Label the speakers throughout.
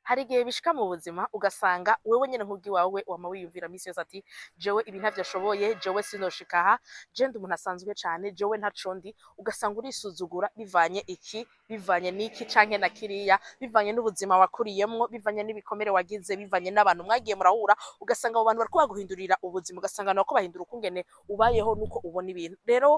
Speaker 1: hari igihe bishika mu buzima ugasanga wewe nyene nk'ubwi wawe wama wiyumvira misi yose ati jewe ibi ntavyo ashoboye, jewe sinoshika aha, je ndi umuntu asanzwe cane, jewe ntaco ndi, ugasanga urisuzugura bivanye iki, bivanye n'iki canke na kiriya, bivanye n'ubuzima wakuriyemwo, bivanye n'ibikomere wagize, bivanye n'abantu mwagiye murahura, ugasanga abo bantu bariko baguhindurira ubuzima, ugasanga nako bahindura ukungene ubayeho nuko ubona ibintu. Rero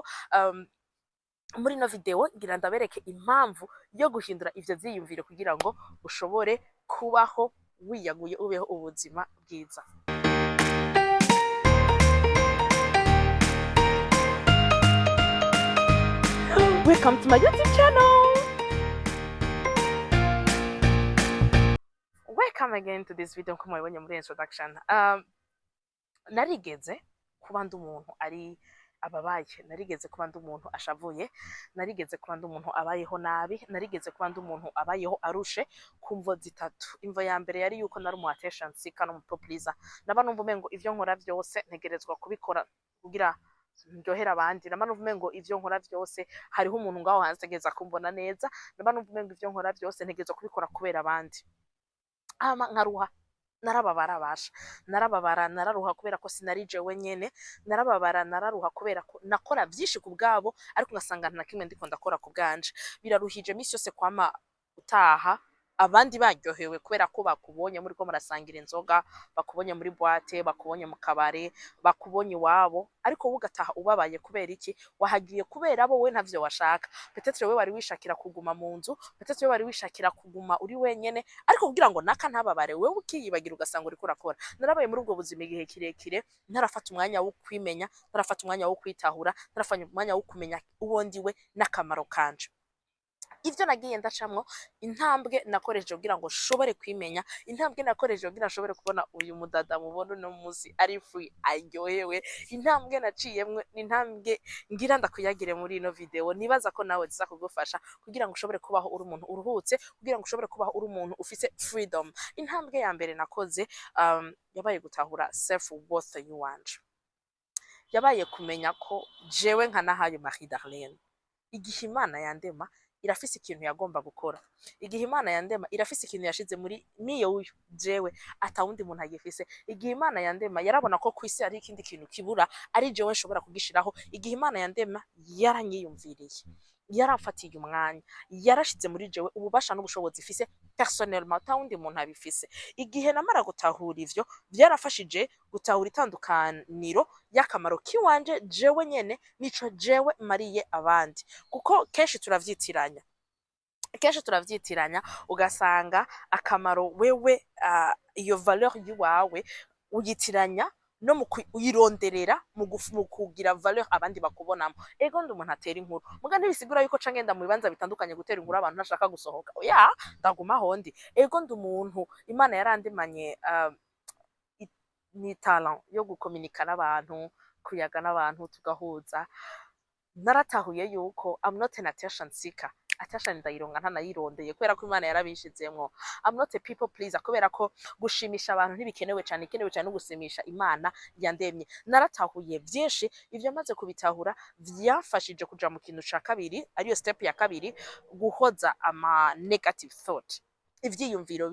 Speaker 1: muri no video ngira ndabereke impamvu yo guhindura ivyo vyiyumviro kugira ngo ushobore kubaho wiyaguye ubeho ubuzima bwiza. Welcome to my YouTube channel. Welcome again to this video. Nko mubibonye muri introduction, narigeze kuba ndi umuntu ari ababaye, narigeze kuba ndi umuntu ashavuye, narigeze kuba ndi umuntu abayeho nabi, narigeze kuba ndi umuntu abayeho arushe kumvo zitatu. Imvo ya mbere yari yuko nari umu attention seeker no mu people pleaser, naba numva umengo ivyo nkora vyose ntegerezwa kubikora kugira ndyohera abandi, naba numva umengo ivyo nkora vyose hariho umuntu ngaho hanze ategereza kumbona neza, naba numva umengo ivyo nkora vyose ntegerezwa kubikora kubera abandi. Nkaruha, narababara basha, narababara nararuha kubera ko sinari jewe nyene, narababara nararuha kubera ko nakora vyinshi ku bwabo ariko ngasanga nta kimwe ndiko ndakora ku bwanje. Biraruhije misi yose kwama utaha abandi baryohewe kubera ko bakubonye muri ko murasangira inzoga, bakubonye muri boîte, bakubonye mu kabare, bakubonye iwabo, ariko wowe ugataha ubabaye kubera iki? Wahagiye kubera abo we ntavyo washaka. Peut-être wewe wari wishakira kuguma mu nzu, peut-être wewe wari wishakira kuguma uri wenyene, ariko kugira ngo naka ntababare wewe ukiyibagira ugasanga uriko urakora. Narabaye muri ubwo buzima igihe kirekire, ntarafata umwanya wo kwimenya, ntarafata umwanya wo kwitahura, ntarafata umwanya wo kumenya uwo ndiwe n'akamaro kanje. Ivyo nagiye ndacamwo, intambwe nakoresheje kugira ngo shobore kwimenya, intambwe nakoresheje kugira nshobore kubona uyu mudada mubona no musi ari free aryohewe, intambwe naciyemwe n'intambwe ngira ndakuyagire muri ino video. Nibaza ko nawe ziza kugufasha kugira ngo ushobore kubaho uri umuntu uruhutse, kugira ngo ushobore kubaho uri umuntu ufise freedom. Intambwe ya mbere nakoze yabaye gutahura self worth yuwanje, yabaye kumenya ko jewe nka Nahayo Marie Darlene, igihe Imana yandema irafise ikintu yagomba gukora, igihe Imana yandema irafise ikintu yashize muri miyo uyu jewe atawundi muntu agifise. Igihe Imana yandema yarabona ko kwisi ari ikindi kintu kibura ari jewe nshobora kugishiraho. Igihe Imana yandema yaranyiyumviriye, yaramfatiye umwanya, yarashize muri jewe ububasha n'ubushobozi ifise personnellement atawundi muntu abifise. Igihe namara gutahura ivyo byarafashije gutahura itandukaniro y'akamaro kiwanje jewe nyene nico jewe mariye abandi, kuko kenshi turavyitiranya ugasanga akamaro wewe iyo valeur yiwawe uyitiranya no mu uyironderera mu kugira valeur abandi bakubonamo. Ego ndi umuntu atera inkuru muga ntibisigura yuko ca ngenda mu bibanza bitandukanye gutera inkuru abantu ntashaka gusohoka, oya ndaguma hondi. Ego ndi umuntu Imana yarandemanye ni talent yo gukominika n'abantu, kuyaga n'abantu tugahuza. Naratahuye yuko I'm not an attention seeker, attention ndayironga ntanayirondeye kubera ko Imana yarabishizemwo. I'm not a people pleaser kubera ko gushimisha abantu ntibikenewe cyane, ikenewe cyane no gusimisha Imana yandemye. Naratahuye byinshi, ivyo maze kubitahura vyafashije kuja mu kintu ca kabiri, ariyo step ya kabiri, guhoza ama negative thought, ivyiyumviro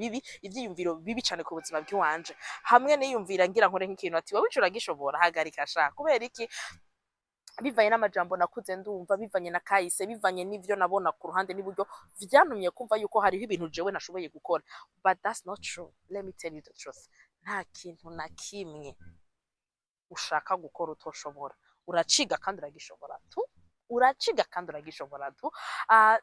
Speaker 1: bibi cyane ku buzima bw'iwanje. Hamwe niyumvira ngira nkore nk'ikintu ati wowe icura gishobora, hagarika sha. Kubera iki? Bivanye n'amajambo nakuze ndumva, bivanye na kahise, bivanye n'ivyo nabona ku ruhande n'iburyo, vyantumye kumva yuko hariho ibintu jewe nashoboye gukora. But that's not true. Let me tell you the truth. Nta kintu na kimwe ushaka gukora utoshobora. Uraciga kandi uragishobora tu. Uraciga kandi uragishobora tu.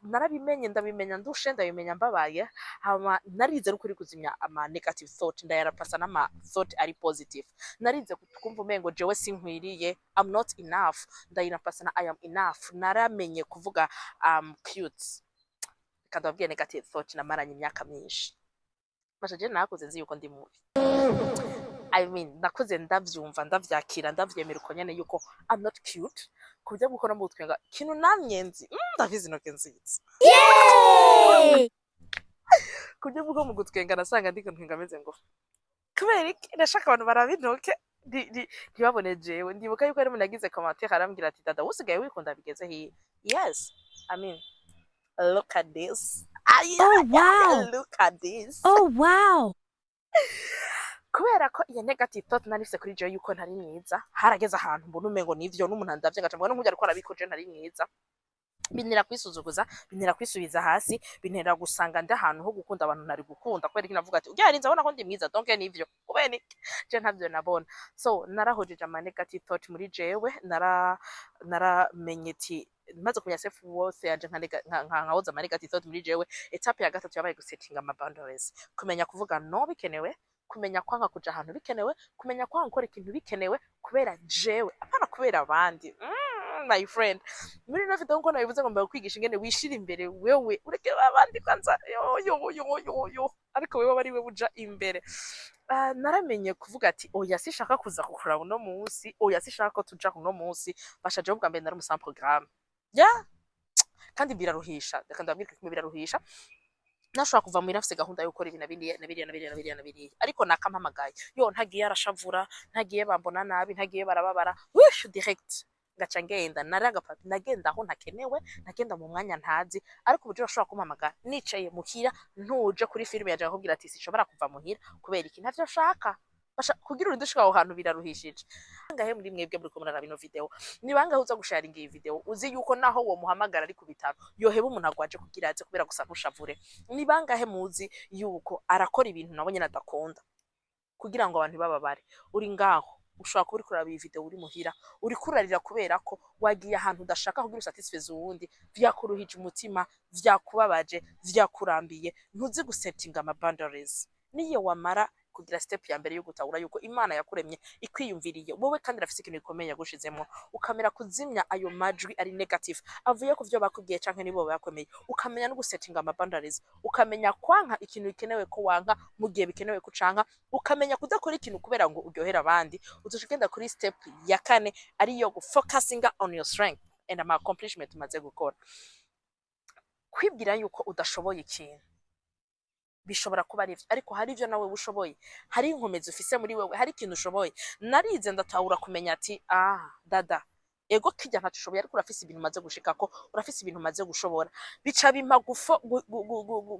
Speaker 1: Narabimenye, ndabimenya ndushe, ndabimenya mbabaye. Hama narize ruko uri kuzimya ama negative thought, ndayarapasa n'ama thought ari positive. Narize kumva umengo jewe sinkwiriye, I'm not enough, ndayirapasa na I am enough. Naramenye kuvuga cute, kadabwiye negative thought namaranye imyaka myinshi. Masha je nakuze nzi yuko ndi mubi, I mean nakuze ndavyumva, ndavyakira, ndavyemera uko nyene yuko I'm not cute, kujya gukora mu twenga kintu namyenzi ndavize no kenziza. Yay! Kujya mu gutwenga nasanga ndiko ngameze ngo kubera iki ndashaka abantu barabintoke ntibabone jewe. Ndibuka yuko ari umuntu yagize commentaire arambwira ati dada usigaye wikunda bigeze hi. Yes, I mean look at this,
Speaker 2: Oh wow.
Speaker 1: look at this.
Speaker 2: Oh wow.
Speaker 1: Kubera ko iyo negative thought narifise kuri jewe yuko ntari mwiza, harageze ahantu mbona umengo nivyo n'umuntu andavye ngaca mbona nk'umuntu ariko arabikoje ntari mwiza, bintera kwisuzuguza, bintera kwisubiza hasi, bintera gusanga ndi ahantu ho gukunda abantu ntari gukunda kubera iki navuga ati ujya yarinze abona ko ndi mwiza donc nivyo kubera iki je ntavyo nabona. So narahojeje ama negative thought muri jewe, naramenye ati maze kumenya self worth yanje nkahoza ama negative thought muri jewe. Etape ya gatatu yabaye gusetting ama boundaries, kumenya kuvuga no bikenewe, kumenya kwanga kuja ahantu bikenewe, kumenya kwanga gukora ikintu bikenewe kubera jewe apana kubera abandi. My friend, muri no video ngo nabivuze ngo mbaye kwigisha ingene wishira imbere wewe ureke abandi kwanza yo ariko wewe bari we buja imbere. Naramenye kuvuga ati oya sishaka kuza kukura uno munsi, oya sishaka ko tuja kuno munsi, bashaje ubwa mbere nari mu programme kandi biraruhisha, reka ndabwire ko biraruhisha. Nashobora kuva muri nafise gahunda yo gukora ibintu nabiriya ariko nakampamagaye yo ntagiye arashavura, ntagiye bambona nabi, ntagiye barababara wish direct ngaca ngenda naragapapa, nagenda aho ntakenewe, nagenda mu mwanya ntazi. Ariko uburyo bashobora kumpamagara nicaye muhira ntuje kuri filime yaje akubwira ati sishobora kuva muhira kubera iki ntavyo shaka, kugira urinde ushika aho hantu biraruhishije. Ngahe muri mwebwe muri kumurana bino video ni bangahe uza gusharinga iyi video uzi yuko naho wo muhamagara ari ku bitaro yoheba umuntu agwaje kugira aze kubera gusa ntushavure. Ni bangahe muzi yuko arakora ibintu nabonye nadakunda kugira ngo abantu bababare. Uri ngaho ushobora kuba uri kuraba iyi video uri muhira, uri kurarira kubera ko wagiye ahantu udashaka kugira usatisfeze uwundi, vyakuruhije umutima, vyakubabaje, vyakurambiye, ntuzi gusettinga ama boundaries. Niyo wamara kugira step ya mbere yo gutahura yuko Imana yakuremye ikwiyumviriye wowe kandi rafise ikintu gikomeye yagushizemo, ukamera kuzimya ayo majwi ari negative avuye ku vyo bakubwiye canke nibo bakomeye, ukamenya no gusettinga ama boundaries, ukamenya kwanka ikintu bikenewe ko wanka mu gihe bikenewe ko canka, ukamenya kudakora ikintu kubera ngo uryohera abandi. Utushigenda kuri step ya kane ari yo focusing on your strength and ama accomplishment umaze gukora. Kwibwira yuko udashoboye ikintu bishobora kuba ari ariko hari ivyo nawe ushoboye, hari inkomezi ufise muri wewe, hari ikintu ushoboye. Narize ndatahura kumenya ati dada ego kijya ntacishoboye ariko urafise ibintu maze gushikako, urafise ibintu maze gushobora. Bica bimpa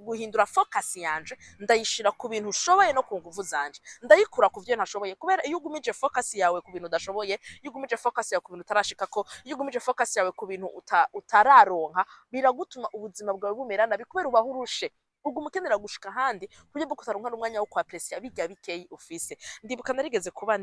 Speaker 1: guhindura focus yanje, ndayishira ku bintu ushoboye no ku nguvu zanje, ndayikura ku vyo ntashoboye. Kubera iyo ugumije focus yawe ku bintu udashoboye, iyo ugumije focus yawe ku bintu utarashikako, iyo ugumije focus yawe ku bintu utararonka, biragutuma ubuzima bwawe bumera nabi kubera ubaho urushe, uguma ukenera gushika ahandi kuburyo bwo kutaronka n'umwanya wo kwapreciate bijya bikeyi ufise. Ndibuka narigeze kuba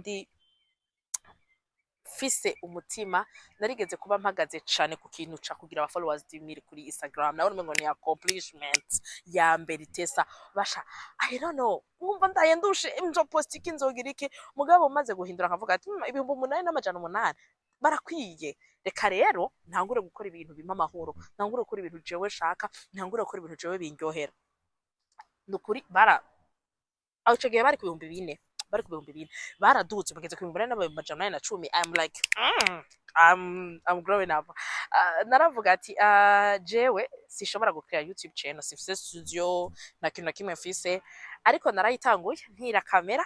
Speaker 1: fise umutima, narigeze kuba mpagaze cane ku kintu ca kugira aba followers 10,000 kuri Instagram, nawe ngo ni accomplishment ya mbere itesa basha. I don't know, umva ndaye ndushe imjo post iki nzogira iki, mugabo maze guhindura nkavuga ati 8,800 barakwiye. Reka rero ntangure gukora ibintu bima amahoro, ntangure gukora ibintu jewe shaka, ntangure gukora ibintu jewe bindyohera. Nukuri aho ico gihe bari ku 4,000, bari ku 4,000 baradutse bageze ku 8,810. I'm like I'm growing up. Naravuga ati jewe sishobora gukora YouTube channel, sifise studio na kintu na kimwe mfise, ariko narayitanguye ntira kamera,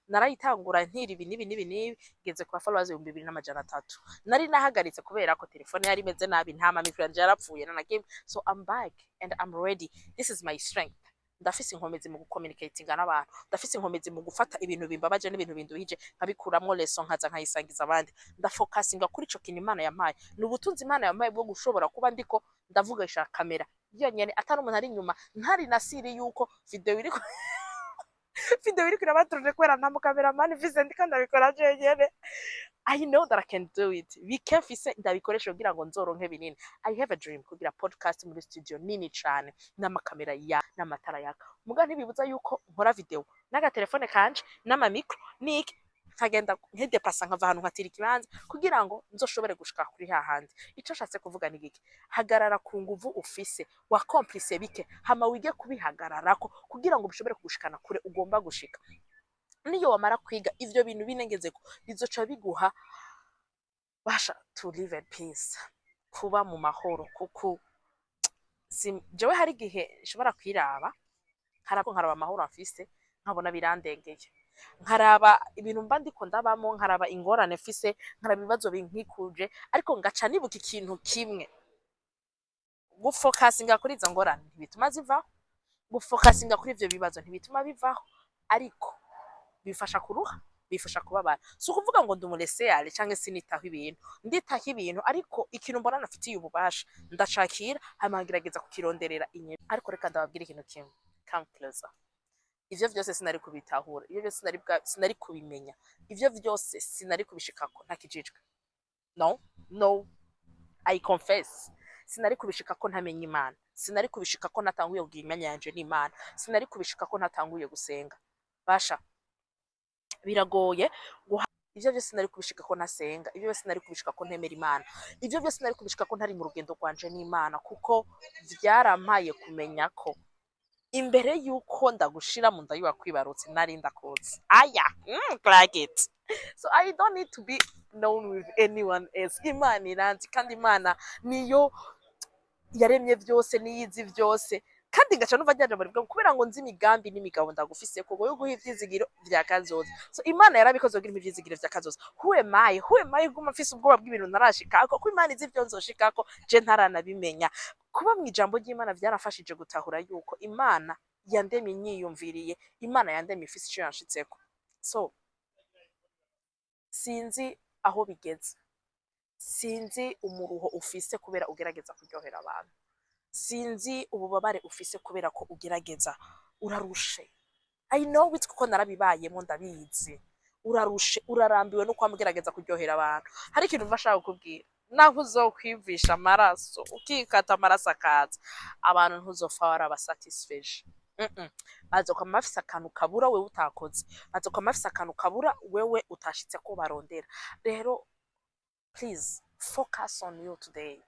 Speaker 1: narayitangura ntira ibi nibi ngeze kwa followers 2,300. Nari nahagaritse kubera ko telefone yari imeze nabi, nta micro yanje yarapfuye na game. So I'm back and I'm ready. This is my strength. Ndafise inkomezi mu communicating n'abantu, ndafise inkomezi mu gufata ibintu bimbabaje n'ibintu binduhije nkabikuramwo lesson nkaza nkayisangiza abandi. Ndafocusinga kuri ico kintu Imana yampaye, n'ubutunzi Imana yampaye bwo gushobora kuba ndiko ndavugisha kamera yonyene atari umuntu ari inyuma, ntari nasiri yuko video iri kurabaturuje kwera nta cameraman mfise ndiko ndabikora jenyene. I know that I can do it. Bikefise ndabikoresha kugira ngo nzoronke binini. I have a dream kugira podcast muri studio nini cane n'amakamera ya n'amatara yaka. Muga ntibibuza yuko nkora video naga telefone kanje n'ama micro niki nkagenda nkidepasa nkava ahantu nkatira ikibanza kugira ngo nzoshobore gushika kuri hahandi. Ico nshatse kuvuga ni giki, hagarara ku nguvu ufise, wakomplice bike hama wige kubihagararako kugira ngo bishobore kugushikana kure ugomba gushika. Niyo wamara kwiga ivyo bintu binengezeko bizoca biguha basha to live at peace, kuba mu mahoro. Kuko jewe hari gihe nshobora kwiraba nkaraba amahoro afise nkabona birandengeye, nkaraba ibintu mba ndiko ndabamo, nkaraba ingorane mfise, nkaraba ibibazo binkikuje, ariko ngaca nibuka ikintu kimwe, gufokasinga kuri izo ngorane ntibituma zivaho, gufokasinga kuri ivyo bibazo ntibituma bivaho, ariko bifasha kuruha, bifasha kubabara. Si ukuvuga ngo ndi umuleseyale canke sinitaho ibintu, nditaho ibintu, ariko ikintu mbona nafitiye ububasha ndacakira hama ngerageza kukironderera inyuma. Ariko reka ndababwira ikintu kimwe, come closer. Ivyo vyose sinari kubitahura, ivyo vyose sinari kubimenya, ivyo vyose sinari kubishikako ntakijijwe. No, I confess. Sinari kubishikako ntamenye Imana, sinari kubishikako natanguye kugira imyanya yanje n'Imana, sinari kubishikako natanguye gusenga. Basha, biragoye ivyo vyose sinari kubishikako nasenga, ivyo vyose sinari kubishikako ntemera Imana, ivyo vyose sinari kubishikako ntari mu rugendo rwanje n'Imana, kuko vyarampaye kumenya ko imbere yuko ndagushira mu nda kwibarutse nari ndakoze. Like it. So I don't need to be known with anyone else. Imana iranzi, kandi Imana niyo yaremye vyose, niyizi vyose, kandi ngaca numva ryanje muri bwo kubera ngo nzi imigambi n'imigabo ndagufise ko yo guha ivyizigiro vya kazoza. So Imana yarabikoze kugira ivyizigiro vya kazoza. Who am I guma mfise ubwoba bw'ibintu narashikako, ko Imana izi vyo nzoshikako je ntaranabimenya. Kuba mu ijambo ry'Imana vyarafashije gutahura yuko Imana yandemye nyiyumviriye, Imana yandemye ifise ico yanshitseko. So sinzi aho bigeze, sinzi umuruho ufise kubera ugerageza kuryohera abantu, sinzi ububabare ufise kubera ko ugerageza urarushe. I know it kuko narabibayemo ndabizi. Urarushe, urarambiwe no kwamugerageza kuryohera abantu. Hari ikintu mvashaka kukubwira, naho uzokwivisha amaraso ukikata amaraso akaza, abantu ntuzopfa warabasatisfeje. Bazokama bafise akantu kabura wewe utakoze, bazokama bafise akantu kabura wewe utashitse ko barondera. Rero please focus on you today.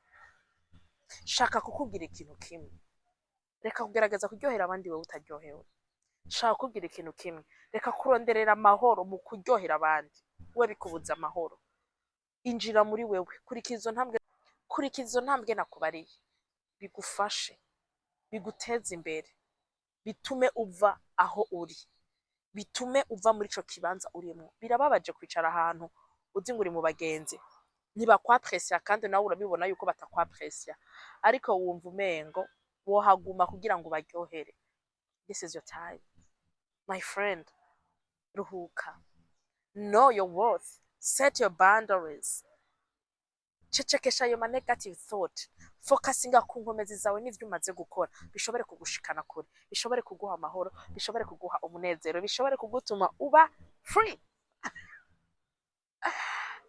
Speaker 1: Shaka kukubwira ikintu kimwe, reka kugerageza kuryohera abandi wewe utaryohewe. Shaka kukubwira ikintu kimwe, reka kuronderera amahoro mu kuryohera abandi we bikubuza amahoro. Injira muri wewe, kurikiza izo ntambwe nakubariye, bigufashe, biguteze imbere, bitume uva aho uri, bitume uva muri ico kibanza urimo. Birababaje kwicara ahantu uzi ngo uri mu bagenzi ntibakwapressya, kandi nawe urabibona yuko batakwapressya, ariko wumva umengo wohaguma kugira ngo baryohere. This is your time, my friend. Ruhuka, know your worth, set your boundaries, cecekesha ayo negative thought, focusinga ku nkomezi zawe n'ivyo umaze gukora, bishobore kugushikana kure, bishobore kuguha amahoro, bishobore kuguha umunezero, bishobore kugutuma uba free.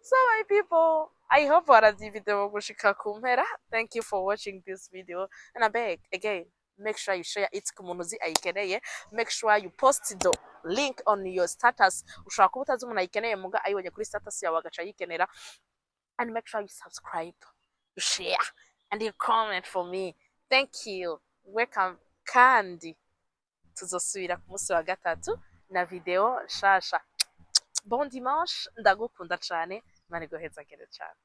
Speaker 1: So my people, I hope warazi video gushika kumpera. Thank you for watching this video, and I beg again, make sure you share it ku muntu uzi ayikeneye. Make sure you post the link on your status. Ushobora kuba utazi umuntu ayikeneye muga ayibonye kuri status yawe agaca yikenera. And make sure you subscribe, you share, and you comment for me. Thank you. Welcome. Kandi tuzosubira ku munsi wa gatatu na video shasha. Bon dimanche, ndagukunda cyane, mani goheza cyane.